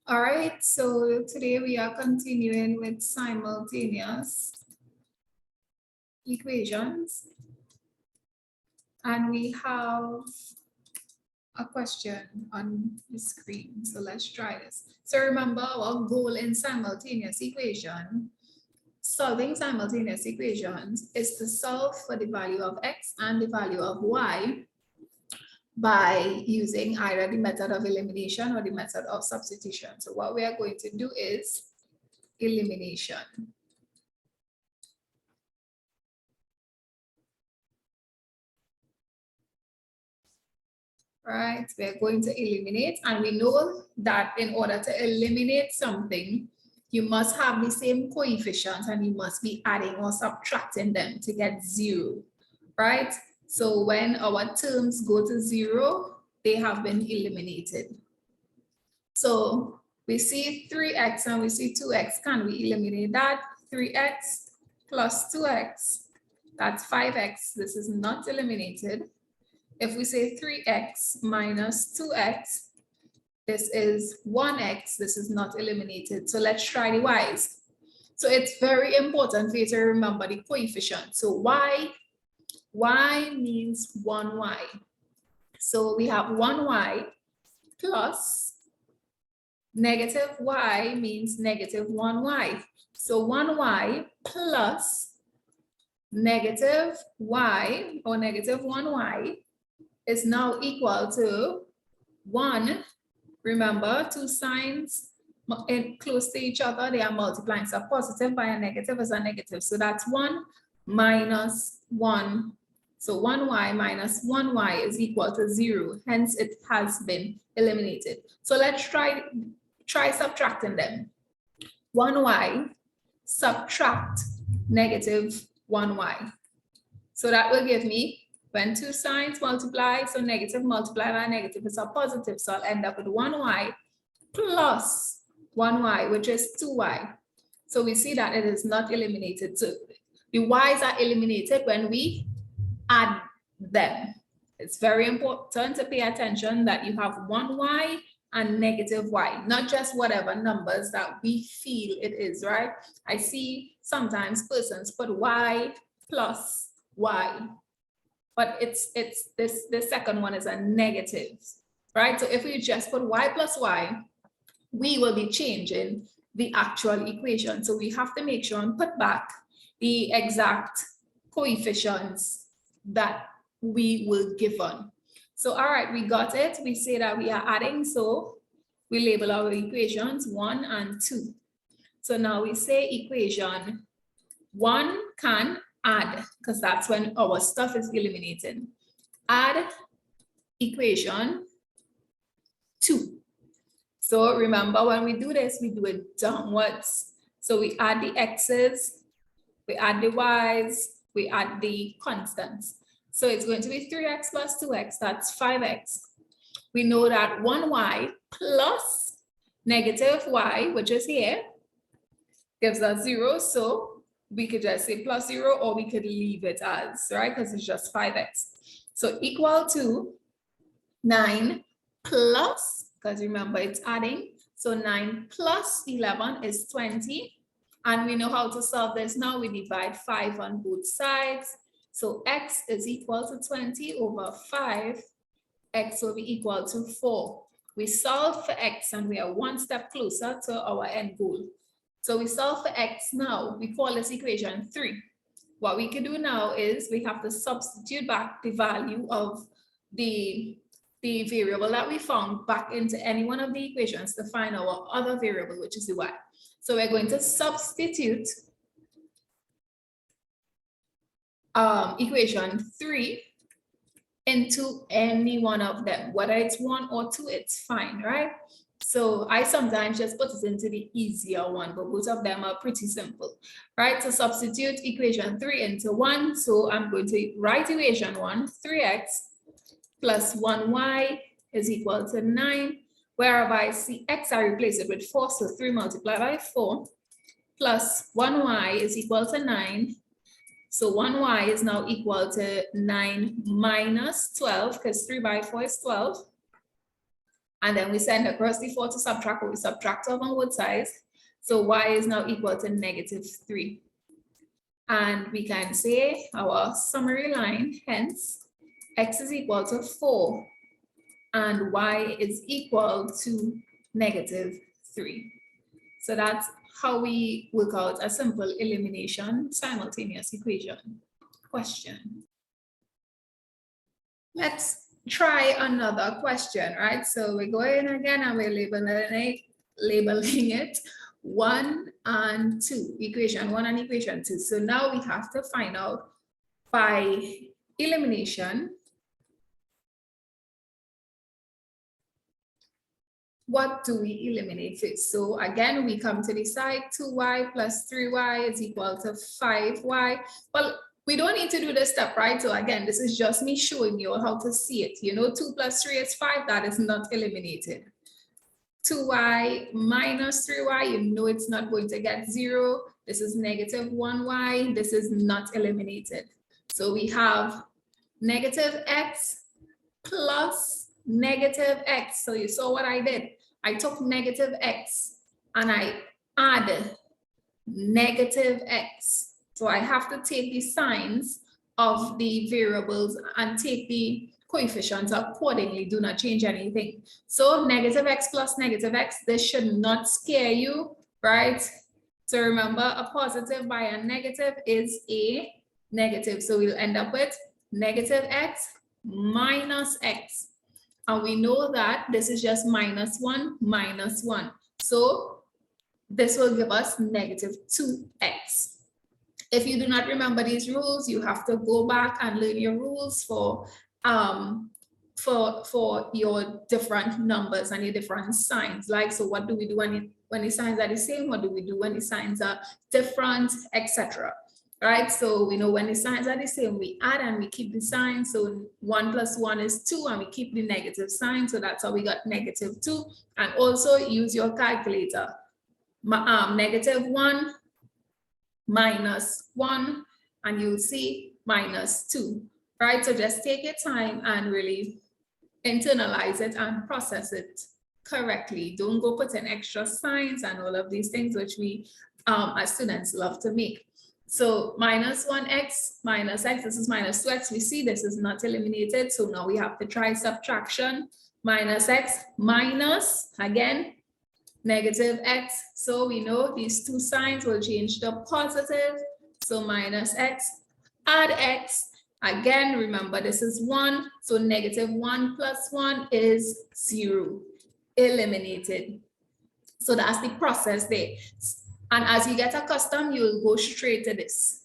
All right, so today we are continuing with simultaneous equations. And we have a question on the screen. So let's try this. So remember our goal in simultaneous equation, solving simultaneous equations is to solve for the value of x and the value of y by using either the method of elimination or the method of substitution. So what we are going to do is elimination. Right, we're going to eliminate, and we know that in order to eliminate something, you must have the same coefficients and you must be adding or subtracting them to get 0, right? So when our terms go to 0, they have been eliminated. So we see 3x and we see 2x. Can we eliminate that? 3x plus 2x, that's 5x. This is not eliminated. If we say 3x minus 2x, this is 1x. This is not eliminated. So let's try the y's. So it's very important for you to remember the coefficient. So y means 1y. So we have 1y plus negative y means negative 1y. So 1y plus negative y or negative 1y is now equal to 1. Remember, two signs close to each other, they are multiplying. So positive by a negative is a negative. So that's 1 minus 1. So 1y minus 1y is equal to 0. Hence, it has been eliminated. So let's try subtracting them. 1y subtract negative 1y. So that will give me, when two signs multiply, so negative multiplied by negative is a positive. So I'll end up with 1y plus 1y, which is 2y. So we see that it is not eliminated. So the y's are eliminated when we add them. It's very important to pay attention that you have 1y and negative y, not just whatever numbers that we feel it is, right? I see sometimes persons put y plus y. But it's the second one is a negative, right? So if we just put y plus y, we will be changing the actual equation. So we have to make sure and put back the exact coefficients that we were given. So all right, we got it. We say that we are adding, so we label our equations 1 and 2. So now we say equation 1 can add, because that's when our stuff is eliminated. Add equation 2. So remember, when we do this, we do it downwards. So we add the x's, we add the y's, we add the constants. So it's going to be 3x plus 2x, that's 5x. We know that 1y plus negative y, which is here, gives us 0. So we could just say plus 0, or we could leave it as, right? Because it's just 5x. So equal to 9 plus, because remember it's adding. So 9 plus 11 is 20. And we know how to solve this now. We divide 5 on both sides. So x is equal to 20 over 5. X will be equal to 4. We solve for x and we are one step closer to our end goal. So we solve for x now. We call this equation 3. What we can do now is we have to substitute back the value of the variable that we found back into any one of the equations to find our other variable, which is the y. So we're going to substitute equation 3 into any one of them, whether it's 1 or 2, it's fine, right? So I sometimes just put it into the easier one, but both of them are pretty simple, right? To substitute equation 3 into 1. So I'm going to write equation 1, 3x plus 1y is equal to 9, wherever I see x, I replace it with 4, so 3 multiplied by 4, plus 1y is equal to 9. So 1y is now equal to 9 minus 12, because 3 by 4 is 12. And then we send across the 4 to subtract, but we subtract off on both sides. So y is now equal to -3. And we can say our summary line, hence, x is equal to 4 and y is equal to -3. So that's how we work out a simple elimination simultaneous equation question. Let's try another question, right? So we're going again and we're labeling it 1 and 2, equation 1 and equation 2. So now we have to find out by elimination what do we eliminate first. So again, we come to the side, 2y plus 3y is equal to 5y. Well, we don't need to do this step, right? So again, this is just me showing you how to see it. You know, 2 plus 3 is 5, that is not eliminated. 2y minus 3y, you know it's not going to get 0. This is -1y, this is not eliminated. So we have -x plus -x. So you saw what I did. I took -x and I add -x. So I have to take the signs of the variables and take the coefficients accordingly. Do not change anything. So -x plus -x, this should not scare you, right? So remember, a positive by a negative is a negative. So we'll end up with -x minus x. And we know that this is just -1 minus 1. So this will give us -2x. If you do not remember these rules, you have to go back and learn your rules for your different numbers and your different signs. Like, so what do we do when the signs are the same? What do we do when the signs are different, etc. Right? So we know when the signs are the same, we add and we keep the sign. So 1 plus 1 is 2 and we keep the negative sign. So that's how we got -2. And also use your calculator. -1 minus 1 and you'll see -2, right? So just take your time and really internalize it and process it correctly. Don't go put in extra signs and all of these things which we as students love to make. So -1x minus x, this is -2x. We see this is not eliminated. So now we have to try subtraction. -x minus, again, -x. So we know these two signs will change to positive. So -x, add x. Again, remember this is 1. So -1 plus 1 is 0. Eliminated. So that's the process there. And as you get accustomed, you'll go straight to this.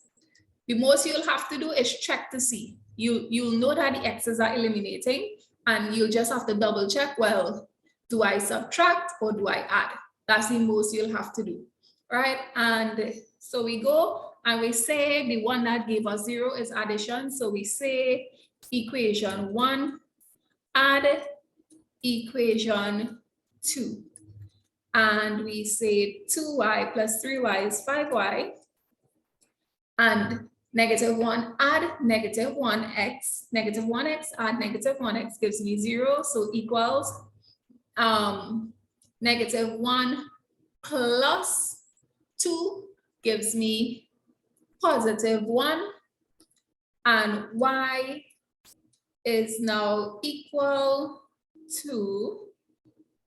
The most you'll have to do is check to see. You'll know that the x's are eliminating and you'll just have to double check, well, do I subtract or do I add? That's the most you'll have to do, right? And so we go and we say the one that gave us 0 is addition. So we say equation 1, add equation 2. And we say 2y plus 3y is 5y. And -1 add -1x. -1x add -1x gives me 0. So equals -1 plus 2 gives me +1. And y is now equal to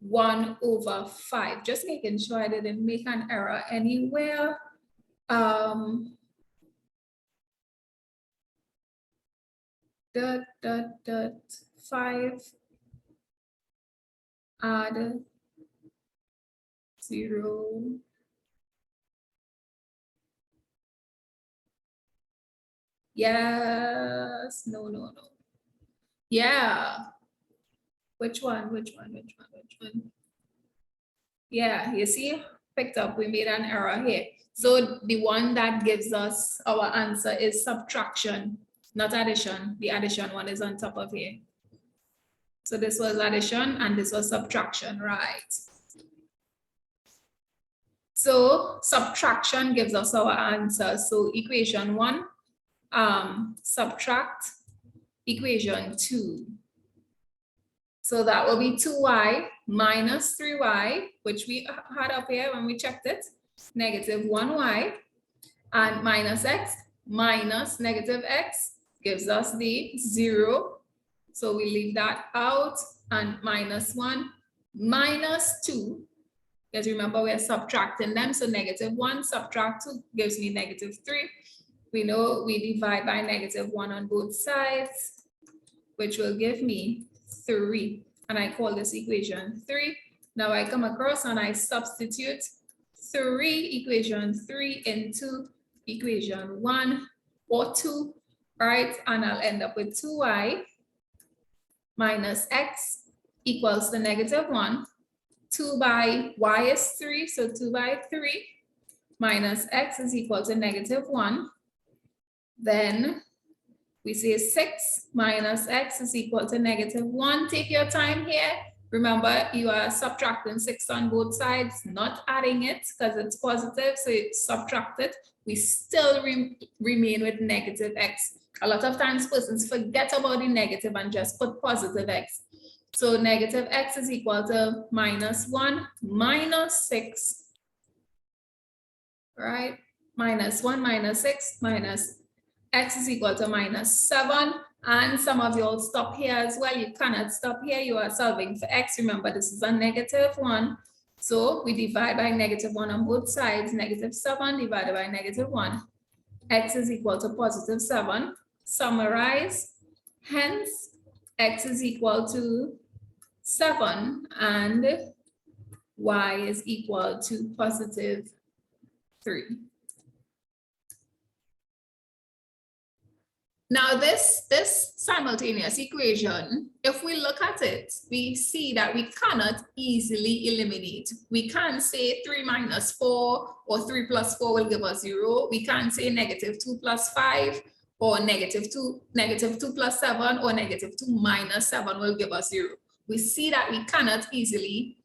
1/5. Just making sure I didn't make an error anywhere. 5 add 0. Yes, no. Yeah. Which one? Yeah, you see, picked up, we made an error here. So the one that gives us our answer is subtraction, not addition. The addition one is on top of here. So this was addition and this was subtraction, right? So subtraction gives us our answer. So equation 1, subtract equation 2. So that will be 2y minus 3y, which we had up here when we checked it, negative 1y, and minus x minus negative x gives us the 0. So we leave that out, and minus 1 minus 2, because remember we're subtracting them, so negative 1 subtract 2 gives me negative 3. We know we divide by negative 1 on both sides, which will give me 3, and I call this equation 3. Now I come across and I substitute equation 3 into equation 1 or 2, right? And I'll end up with 2y minus x equals the negative 1. 2 by y is 3, so 2 by 3 minus x is equal to negative 1. Then we say 6 minus x is equal to negative 1. Take your time here. Remember, you are subtracting 6 on both sides, not adding it because it's positive, so you subtract it. We still remain with negative x. A lot of times persons forget about the negative and just put positive x. So negative x is equal to minus 1 minus 6, right? Minus 1 minus 6 minus x is equal to minus 7. And some of you all stop here as well. You cannot stop here. You are solving for x. Remember, this is a negative 1. So we divide by negative 1 on both sides. Negative 7 divided by negative 1. X is equal to positive 7. Summarize. Hence, x is equal to 7 and y is equal to positive 3. Now this simultaneous equation, if we look at it, we see that we cannot easily eliminate. We can't say 3 minus 4 or 3 plus 4 will give us 0. We can't say negative 2 plus 5 or negative 2 plus 7 or negative 2 minus 7 will give us 0. We see that we cannot easily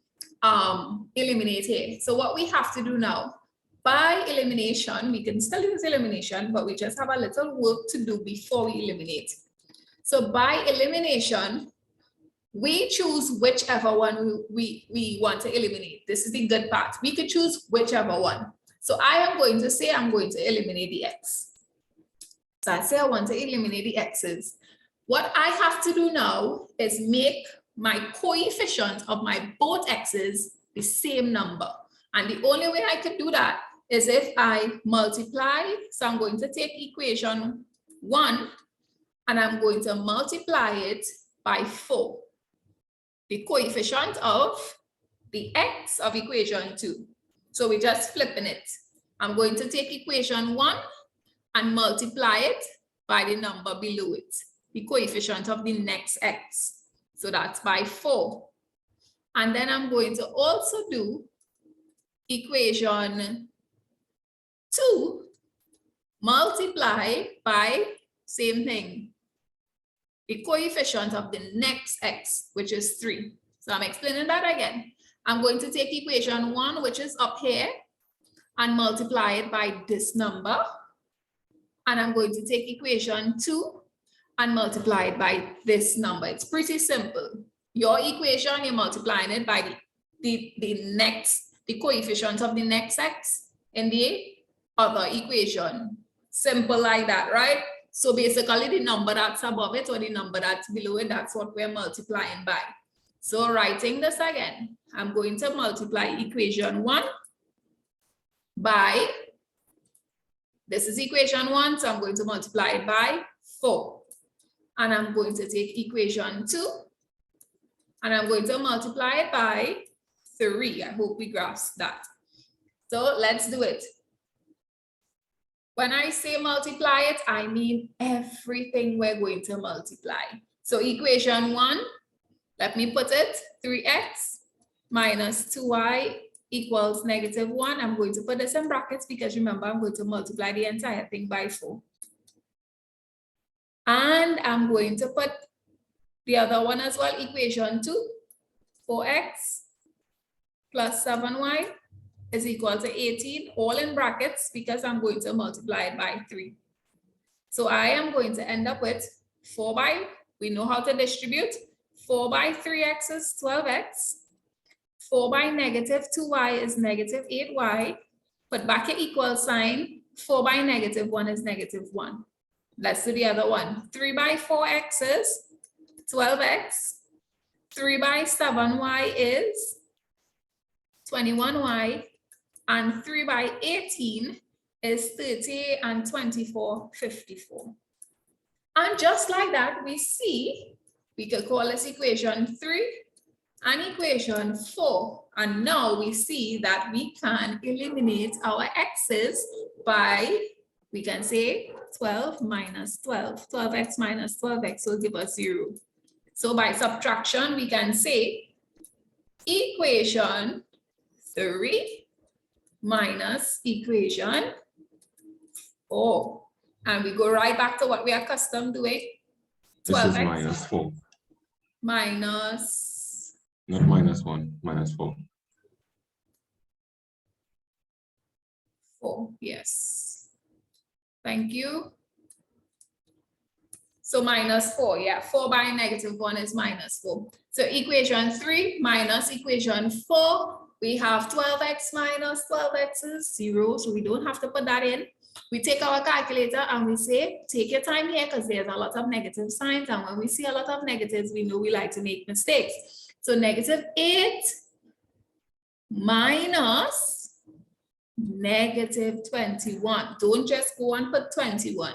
eliminate here. So what we have to do now, by elimination, we can still use elimination, but we just have a little work to do before we eliminate. So by elimination, we choose whichever one we want to eliminate. This is the good part. We could choose whichever one. So I am going to say I'm going to eliminate the x. So I say I want to eliminate the x's. What I have to do now is make my coefficient of my both x's the same number. And the only way I could do that is if I multiply. So I'm going to take equation 1 and I'm going to multiply it by 4. The coefficient of the x of equation 2. So we're just flipping it. I'm going to take equation 1 and multiply it by the number below it, the coefficient of the next x. So that's by 4. And then I'm going to also do equation 2 multiply by same thing, the coefficient of the next x, which is 3. So I'm explaining that again. I'm going to take equation 1, which is up here, and multiply it by this number. And I'm going to take equation 2 and multiply it by this number. It's pretty simple. Your equation, you're multiplying it by the coefficient of the next x in the other equation. Simple like that, right? So basically the number that's above it or the number that's below it, that's what we're multiplying by. So writing this again, I'm going to multiply equation 1 by, this is equation 1, so I'm going to multiply it by 4. And I'm going to take equation 2 and I'm going to multiply it by 3. I hope we grasp that. So let's do it. When I say multiply it, I mean everything we're going to multiply. So equation 1, let me put it, 3x minus 2y equals negative 1. I'm going to put this in brackets because remember, I'm going to multiply the entire thing by 4. And I'm going to put the other one as well, equation 2, 4x plus 7y is equal to 18, all in brackets because I'm going to multiply it by 3. So I am going to end up with 4 by, we know how to distribute, 4 by 3x is 12x. 4 by negative 2y is negative 8y. Put back your equal sign. 4 by negative 1 is negative 1. Let's do the other one. 3 by 4x is 12x. 3 by 7y is 21y. And 3 by 18 is 30 and 24, 54. And just like that, we see we could call this equation 3 and equation 4. And now we see that we can eliminate our x's by, we can say 12 minus 12. 12x minus 12x will give us 0. So by subtraction, we can say equation 3 minus equation 4. And we go right back to what we are accustomed doing. 12x. This is minus 4. Minus. Not minus 1, minus 4. 4, yes. Thank you. So minus 4, yeah. 4 by negative 1 is minus 4. So equation 3 minus equation 4, we have 12x minus 12x is 0. So we don't have to put that in. We take our calculator and we say, take your time here because there's a lot of negative signs. And when we see a lot of negatives, we know we like to make mistakes. So negative 8 minus negative 21. Don't just go and put 21.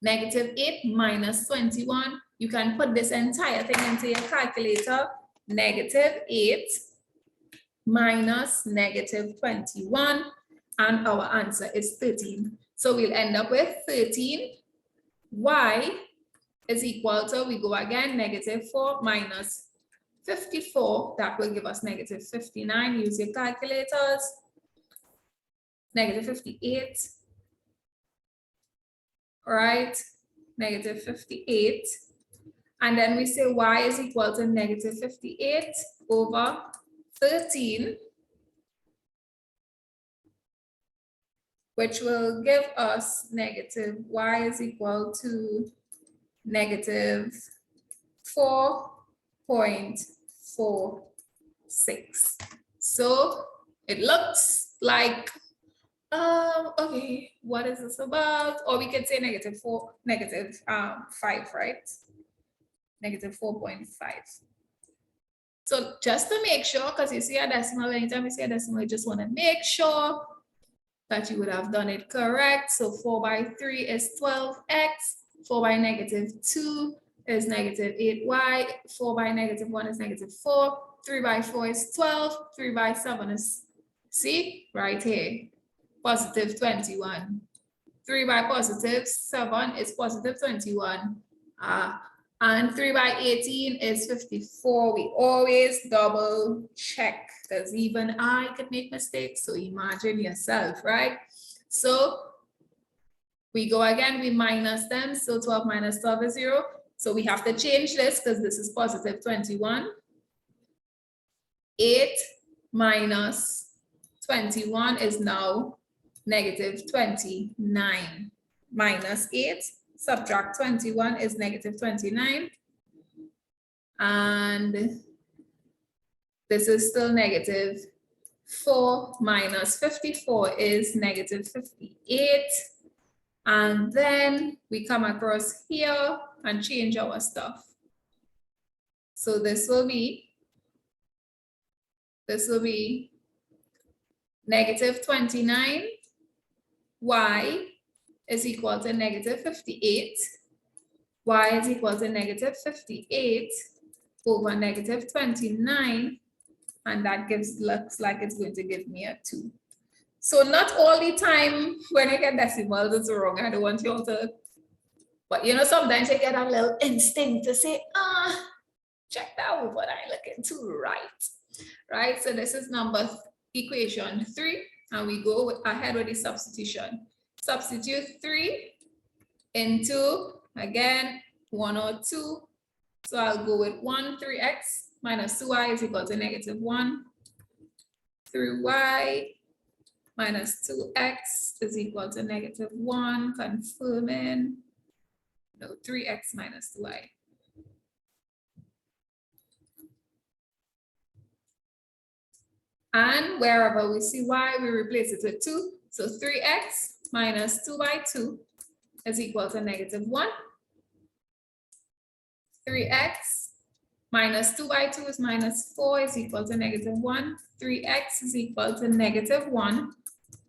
Negative 8 minus 21. You can put this entire thing into your calculator. Negative 8 minus negative 21. And our answer is 13. So we'll end up with 13. Y is equal to, we go again, negative 4 minus 54. That will give us negative 59. Use your calculators. Negative 58. All right, negative 58. And then we say y is equal to negative 58 over 13. Which will give us negative y is equal to negative 4.46. So it looks like, okay, what is this about? Or we could say negative 5, right? Negative 4.5. So just to make sure, because you see a decimal, anytime you see a decimal, you just want to make sure that you would have done it correct. So 4 by 3 is 12x, 4 by negative 2 is negative 8y, 4 by negative 1 is negative 4, 3 by 4 is 12, 3 by 7 is, see, right here, positive 21. 3 by positive 7 is positive 21. And 3 by 18 is 54. We always double check because even I could make mistakes. So imagine yourself, right? So we go again, we minus them. So 12 minus 12 is 0. So we have to change this because this is positive 21. 8 minus 21 is now negative 29. Minus 8. Subtract 21 is negative 29. And this is still negative 4 minus 54 is negative 58. And then we come across here and change our stuff. So this will be negative 29. Y is equal to negative 58. Y is equal to negative 58 over negative 29. And that looks like it's going to give me a 2. So not all the time when I get decimals, it's wrong. I don't want you all to, but you know, sometimes I get a little instinct to say, check that out what I'm looking to right? So this is equation 3, and we go ahead with the substitution. Substitute 3 into, again, 1 or 2. So I'll go with 1, 3x minus 2y is equal to negative 1. 3y minus 2x is equal to negative 1, confirming. No, 3x minus 2y. And wherever we see y, we replace it with 2. So 3x minus 2 by 2 is equal to negative 1. 3x minus 2 by 2 is minus 4 is equal to negative 1. 3x is equal to negative 1.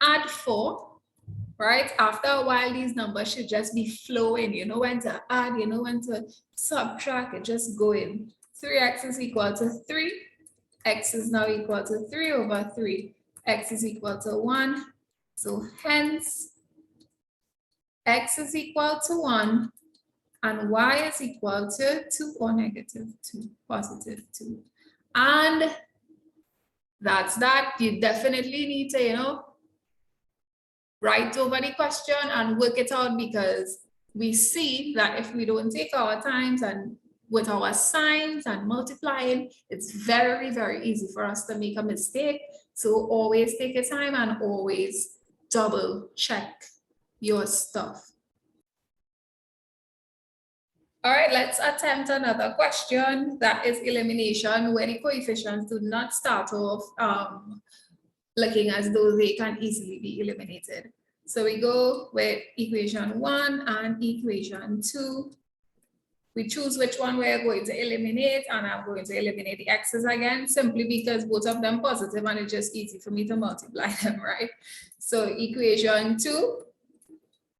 Add 4, right? After a while, these numbers should just be flowing. You know when to add, you know when to subtract, it just go in. 3x is equal to 3. X is now equal to 3 over 3. X is equal to 1. So hence, x is equal to 1 and y is equal to 2 or negative 2, positive 2. And that's that. You definitely need to, you know, write over the question and work it out, because we see that if we don't take our times and with our signs and multiplying, it's very, very easy for us to make a mistake. So always take your time and always double check your stuff. All right, let's attempt another question that is elimination, where the coefficients do not start off looking as though they can easily be eliminated. So we go with equation 1 and equation 2. We choose which one we're going to eliminate, and I'm going to eliminate the x's again, simply because both of them positive and it's just easy for me to multiply them, right? So equation 2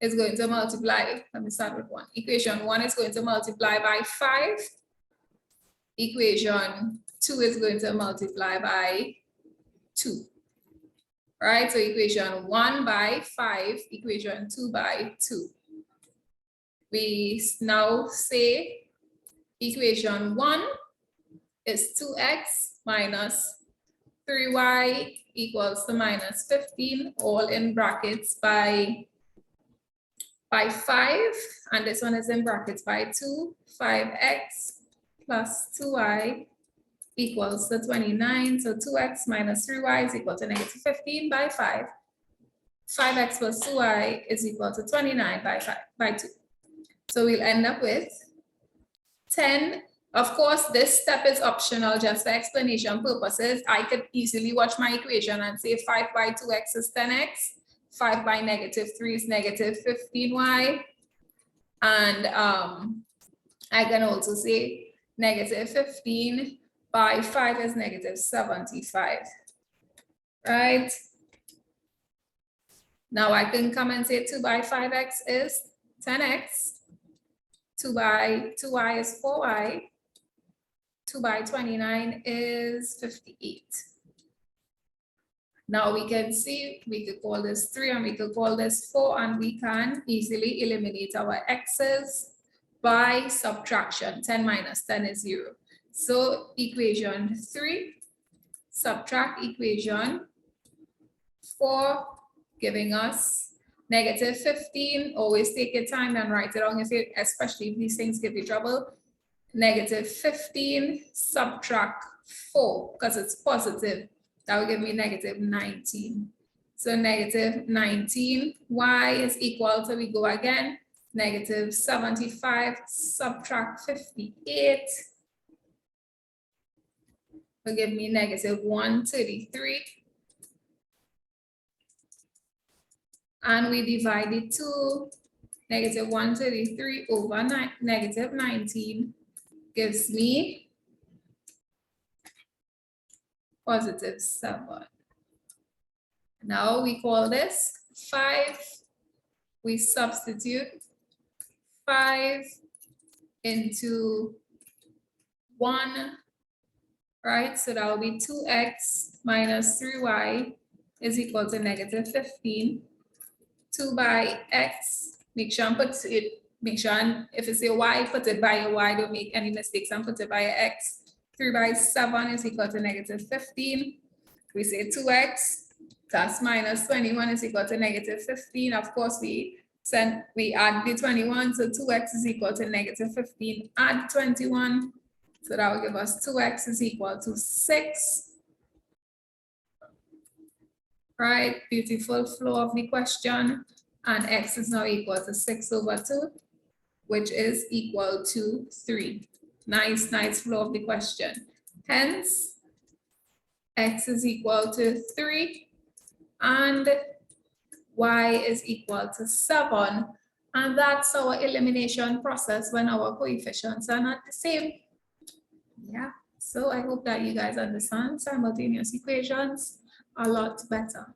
is going to multiply, let me start with 1. Equation 1 is going to multiply by 5. Equation 2 is going to multiply by 2. Right, so equation 1 by 5, equation 2 by 2. We now say equation 1 is 2x minus 3y equals to minus 15, all in brackets by 5, and this one is in brackets by 2, 5x plus 2y equals to 29. So 2x minus 3y is equal to negative 15 by 5. 5x plus 2y is equal to 29 by 2. So we'll end up with 10. Of course, this step is optional just for explanation purposes. I could easily watch my equation and say 5 by 2x is 10x. 5 by negative 3 is negative 15y. And I can also say negative 15 by 5 is negative 75, right? Now I can come and say 2 by 5x is 10x. 2 by 2y is 4y. 2 by 29 is 58. Now we can see, we could call this 3 and we could call this 4, and we can easily eliminate our x's by subtraction. 10 minus 10 is 0. So equation 3, subtract equation 4, giving us negative 15. Always take your time and write it down, especially if these things give you trouble. Negative 15, subtract 4, because it's positive. That will give me negative 19. So negative 19, y is equal to, we go again, negative 75, subtract 58. Will give me negative 133. And we divide it to negative 133 over negative 19 gives me positive 7. Now we call this 5. We substitute 5 into 1. Right, so that will be 2x minus 3y is equal to negative 15. 2 by x, make sure and put it, if it's a y, put it by a y, don't make any mistakes and put it by a x. 3 by 7 is equal to negative 15. We say 2x plus minus 21 is equal to negative 15. Of course, we add the 21, so 2x is equal to negative 15, add 21. So that will give us 2x is equal to 6. Right, beautiful flow of the question. And x is now equal to 6 over 2, which is equal to 3. Nice, nice flow of the question. Hence, X is equal to 3, and Y is equal to 7. And that's our elimination process when our coefficients are not the same. Yeah, so I hope that you guys understand simultaneous equations a lot better.